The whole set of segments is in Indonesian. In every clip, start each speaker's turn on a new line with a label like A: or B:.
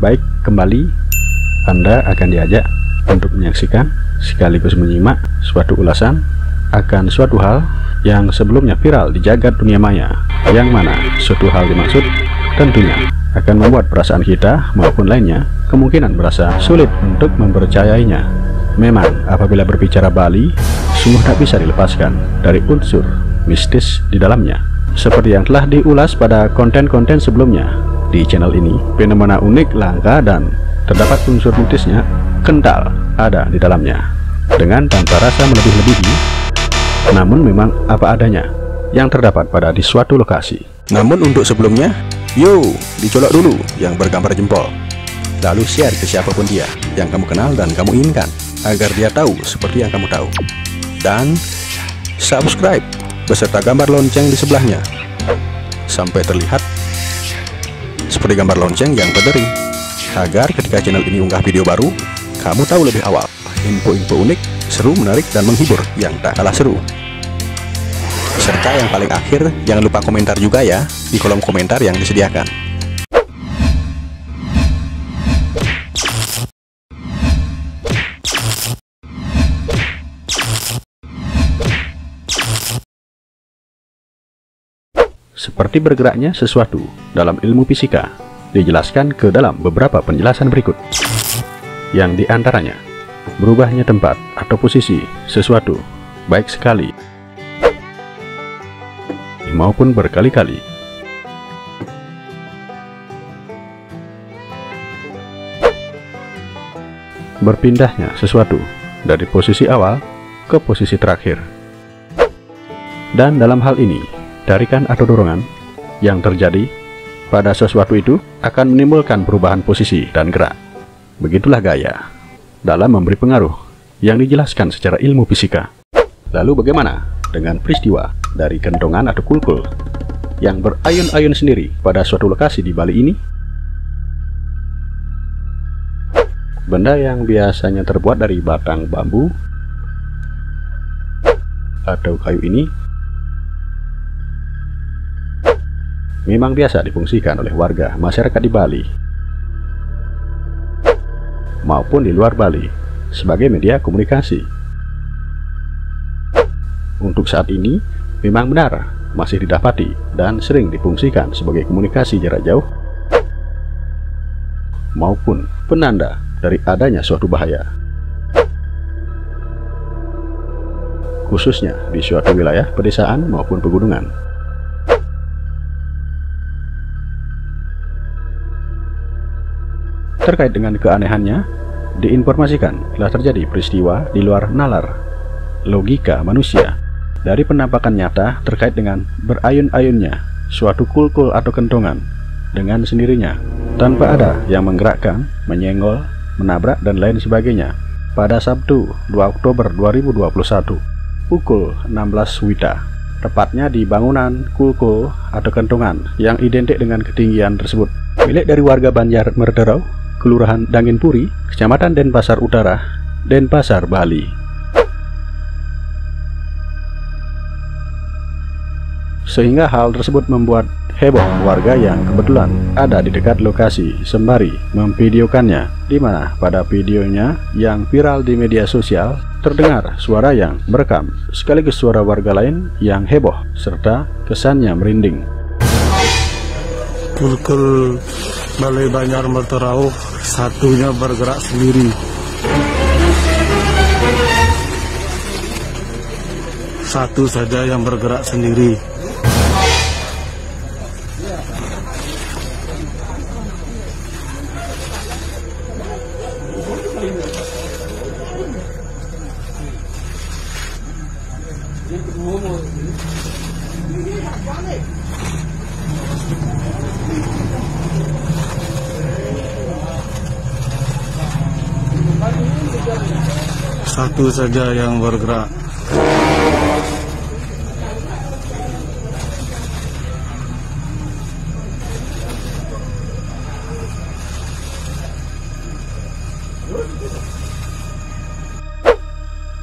A: Baik, kembali Anda akan diajak untuk menyaksikan sekaligus menyimak suatu ulasan akan suatu hal yang sebelumnya viral di jagat dunia maya, yang mana suatu hal dimaksud tentunya akan membuat perasaan kita maupun lainnya kemungkinan merasa sulit untuk mempercayainya. Memang apabila berbicara Bali, sungguh tak bisa dilepaskan dari unsur mistis di dalamnya. Seperti yang telah diulas pada konten-konten sebelumnya di channel ini, fenomena unik, langka, dan terdapat unsur mistisnya kental ada di dalamnya, dengan tanpa rasa melebih-lebihi, namun memang apa adanya yang terdapat pada di suatu lokasi.
B: Namun untuk sebelumnya, dicolok dulu yang bergambar jempol, lalu share ke siapapun dia yang kamu kenal dan kamu inginkan, agar dia tahu seperti yang kamu tahu. Dan subscribe beserta gambar lonceng di sebelahnya, sampai terlihat seperti gambar lonceng yang berdering, agar ketika channel ini unggah video baru, kamu tahu lebih awal info-info unik, seru, menarik, dan menghibur yang tak kalah seru. Serta yang paling akhir, jangan lupa komentar juga ya di kolom komentar yang disediakan.
A: Seperti bergeraknya sesuatu dalam ilmu fisika, dijelaskan ke dalam beberapa penjelasan berikut, yang diantaranya berubahnya tempat atau posisi sesuatu baik sekali maupun berkali-kali, berpindahnya sesuatu dari posisi awal ke posisi terakhir, dan dalam hal ini tarikan atau dorongan yang terjadi pada sesuatu itu akan menimbulkan perubahan posisi dan gerak. Begitulah gaya dalam memberi pengaruh yang dijelaskan secara ilmu fisika. Lalu bagaimana dengan peristiwa dari kentongan atau kulkul yang berayun-ayun sendiri pada suatu lokasi di Bali ini? Benda yang biasanya terbuat dari batang bambu atau kayu ini memang biasa difungsikan oleh warga masyarakat di Bali maupun di luar Bali sebagai media komunikasi. Untuk saat ini memang benar masih didapati dan sering difungsikan sebagai komunikasi jarak jauh maupun penanda dari adanya suatu bahaya, khususnya di suatu wilayah pedesaan maupun pegunungan. Terkait dengan keanehannya, diinformasikan telah terjadi peristiwa di luar nalar logika manusia dari penampakan nyata terkait dengan berayun-ayunnya suatu kulkul atau kentongan dengan sendirinya, tanpa ada yang menggerakkan, menyenggol, menabrak, dan lain sebagainya pada Sabtu 2 Oktober 2021 pukul 16 WITA, tepatnya di bangunan kulkul atau kentongan yang identik dengan ketinggian tersebut, milik dari warga Banjar Merderau, Kelurahan Danginpuri, Kecamatan Denpasar Utara, Denpasar, Bali. Sehingga hal tersebut membuat heboh warga yang kebetulan ada di dekat lokasi sembari memvideokannya, di mana pada videonya yang viral di media sosial terdengar suara yang merekam sekaligus suara warga lain yang heboh serta kesannya merinding.
C: Kulkul Balai Banjar Merderau satunya bergerak sendiri. Satu saja yang bergerak sendiri. Satu saja yang bergerak.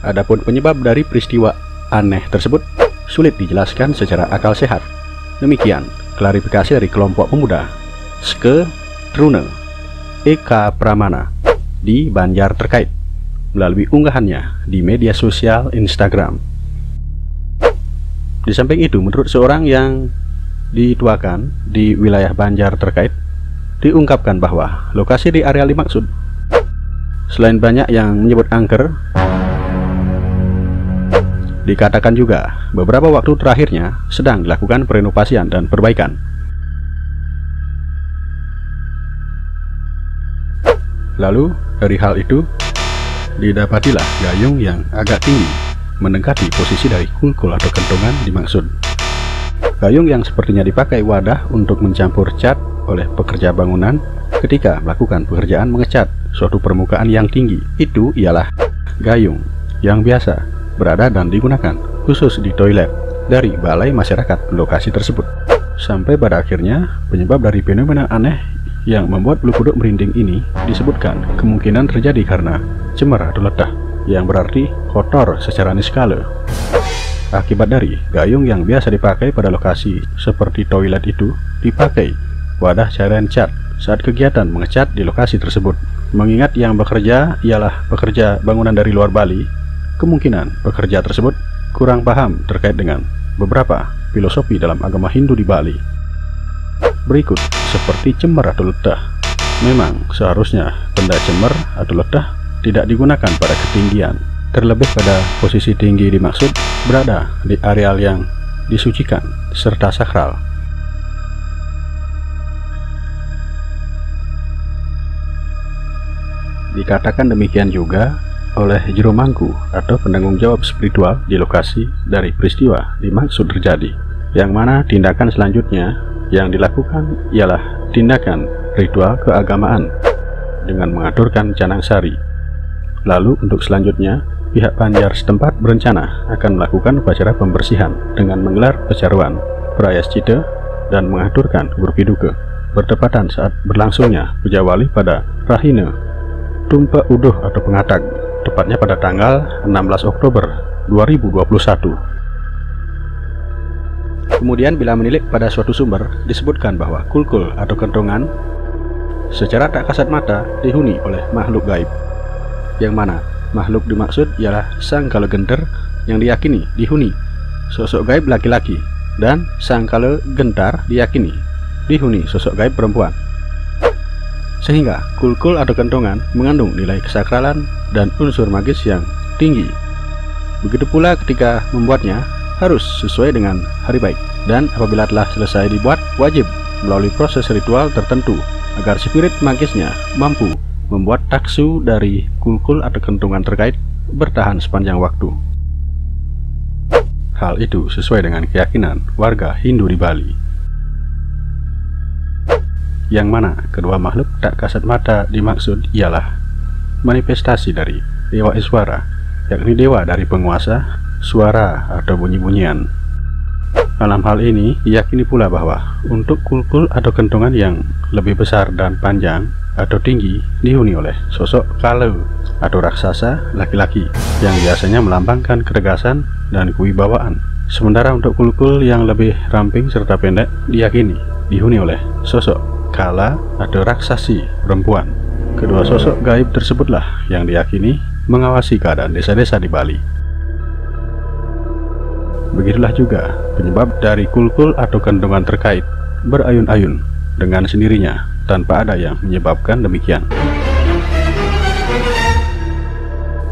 A: Adapun penyebab dari peristiwa aneh tersebut sulit dijelaskan secara akal sehat. Demikian klarifikasi dari kelompok pemuda Ske Trune Eka Pramana di Banjar terkait melalui unggahannya di media sosial Instagram. Di samping itu, menurut seorang yang dituakan di wilayah Banjar terkait, diungkapkan bahwa lokasi di area dimaksud, selain banyak yang menyebut angker, dikatakan juga beberapa waktu terakhirnya sedang dilakukan perenovasian dan perbaikan. Lalu dari hal itu didapatilah gayung yang agak tinggi mendekati posisi dari kulkul atau kentongan dimaksud. Gayung yang sepertinya dipakai wadah untuk mencampur cat oleh pekerja bangunan ketika melakukan pekerjaan mengecat suatu permukaan yang tinggi. Itu ialah gayung yang biasa berada dan digunakan khusus di toilet dari balai masyarakat lokasi tersebut. Sampai pada akhirnya penyebab dari fenomena aneh yang membuat bulu kuduk merinding ini disebutkan kemungkinan terjadi karena cemar atau letah, yang berarti kotor secara niskala. Akibat dari gayung yang biasa dipakai pada lokasi seperti toilet itu dipakai wadah cairan cat saat kegiatan mengecat di lokasi tersebut. Mengingat yang bekerja ialah pekerja bangunan dari luar Bali, kemungkinan pekerja tersebut kurang paham terkait dengan beberapa filosofi dalam agama Hindu di Bali. Berikut seperti cemar atau letah. Memang seharusnya benda cemar atau letah tidak digunakan pada ketinggian, terlebih pada posisi tinggi dimaksud berada di areal yang disucikan serta sakral. Dikatakan demikian juga oleh juru mangku atau penanggung jawab spiritual di lokasi dari peristiwa dimaksud terjadi, yang mana tindakan selanjutnya yang dilakukan ialah tindakan ritual keagamaan dengan mengaturkan canang sari. Lalu untuk selanjutnya, pihak Banjar setempat berencana akan melakukan upacara pembersihan dengan menggelar pecaruan, prayascita, dan mengaturkan burpiduka bertepatan saat berlangsungnya puja wali pada Rahina Tumpa Uduh atau Pengatag, tepatnya pada tanggal 16 Oktober 2021. Kemudian bila menilik pada suatu sumber, disebutkan bahwa kulkul atau kentongan secara tak kasat mata dihuni oleh makhluk gaib, yang mana makhluk dimaksud ialah sang kala genter yang diyakini dihuni sosok gaib laki-laki, dan sang kala gentar diyakini dihuni sosok gaib perempuan. Sehingga kulkul atau kentongan mengandung nilai kesakralan dan unsur magis yang tinggi. Begitu pula ketika membuatnya harus sesuai dengan hari baik, dan apabila telah selesai dibuat wajib melalui proses ritual tertentu agar spirit magisnya mampu membuat taksu dari kulkul atau kentongan terkait bertahan sepanjang waktu. Hal itu sesuai dengan keyakinan warga Hindu di Bali, yang mana kedua makhluk tak kasat mata dimaksud ialah manifestasi dari Dewa Iswara, yakni dewa dari penguasa suara atau bunyi-bunyian. Dalam hal ini diyakini pula bahwa untuk kulkul atau kentongan yang lebih besar dan panjang atau tinggi dihuni oleh sosok kala atau raksasa laki-laki yang biasanya melambangkan ketegasan dan kewibawaan. Sementara untuk kulkul yang lebih ramping serta pendek diyakini dihuni oleh sosok kala atau raksasi perempuan. Kedua sosok gaib tersebutlah yang diyakini mengawasi keadaan desa-desa di Bali. Begitulah juga penyebab dari kulkul atau kentongan terkait berayun-ayun dengan sendirinya tanpa ada yang menyebabkan demikian.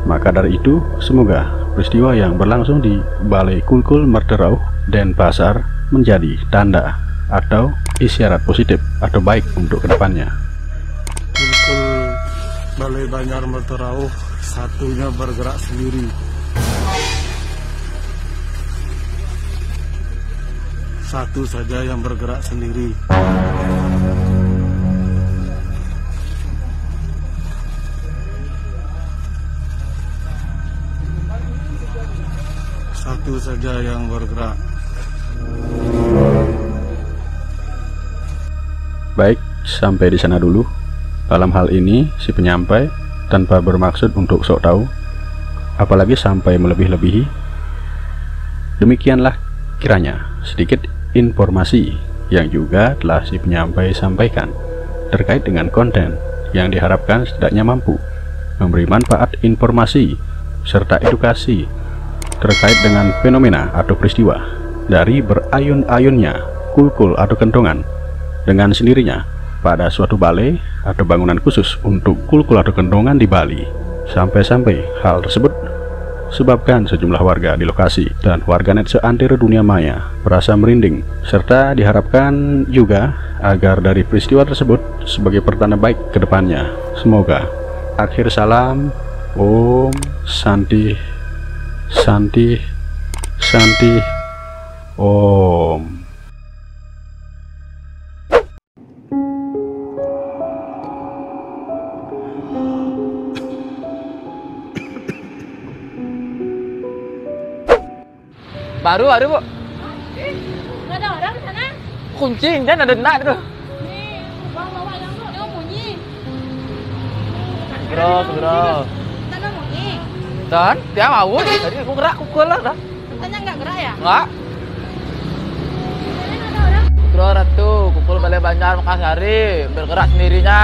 A: Maka dari itu, semoga peristiwa yang berlangsung di Balai Kulkul Merterauh, Denpasar menjadi tanda atau isyarat positif atau baik untuk kedepannya.
C: Kulkul Balai Banjar Merterauh satunya bergerak sendiri. Satu saja yang bergerak sendiri. Satu saja yang bergerak.
A: Baik, sampai di sana dulu. Dalam hal ini, si penyampai tanpa bermaksud untuk sok tahu, apalagi sampai melebih-lebihi. Demikianlah kiranya sedikit informasi yang juga telah si penyampai sampaikan terkait dengan konten yang diharapkan setidaknya mampu memberi manfaat informasi serta edukasi terkait dengan fenomena atau peristiwa dari berayun-ayunnya kulkul atau kentongan dengan sendirinya pada suatu balai atau bangunan khusus untuk kulkul atau kentongan di Bali. Sampai-sampai hal tersebut sebabkan sejumlah warga di lokasi dan warganet seantero dunia maya merasa merinding, serta diharapkan juga agar dari peristiwa tersebut sebagai pertanda baik ke depannya. Semoga. Akhir salam. Om Santi Santi Santi Om.
D: Baru, Bu.
E: Nggak ada orang di sana.
D: Kunci, dan ada nak tuh.
E: Nih, bawa yang tuh, dia bunyi.
D: Segera.
E: Tanda bunyi.
D: Dan, dia mau. Tadi aku gerak, kukul lah dah.
E: Tanya nggak gerak ya?
D: Enggak.
E: Ada orang.
D: Segera Ratu, kukul Balai Banjar Makassari, bergerak sendirinya.